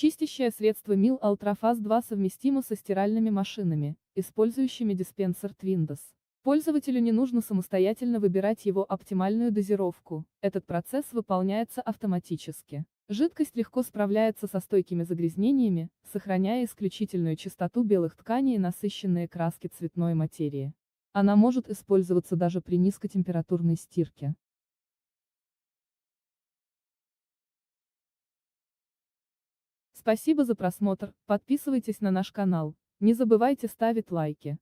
Чистящее средство Mil Ultrafast 2 совместимо со стиральными машинами, использующими диспенсер Twindos. Пользователю не нужно самостоятельно выбирать его оптимальную дозировку, этот процесс выполняется автоматически. Жидкость легко справляется со стойкими загрязнениями, сохраняя исключительную чистоту белых тканей и насыщенные краски цветной материи. Она может использоваться даже при низкотемпературной стирке. Спасибо за просмотр, подписывайтесь на наш канал, не забывайте ставить лайки.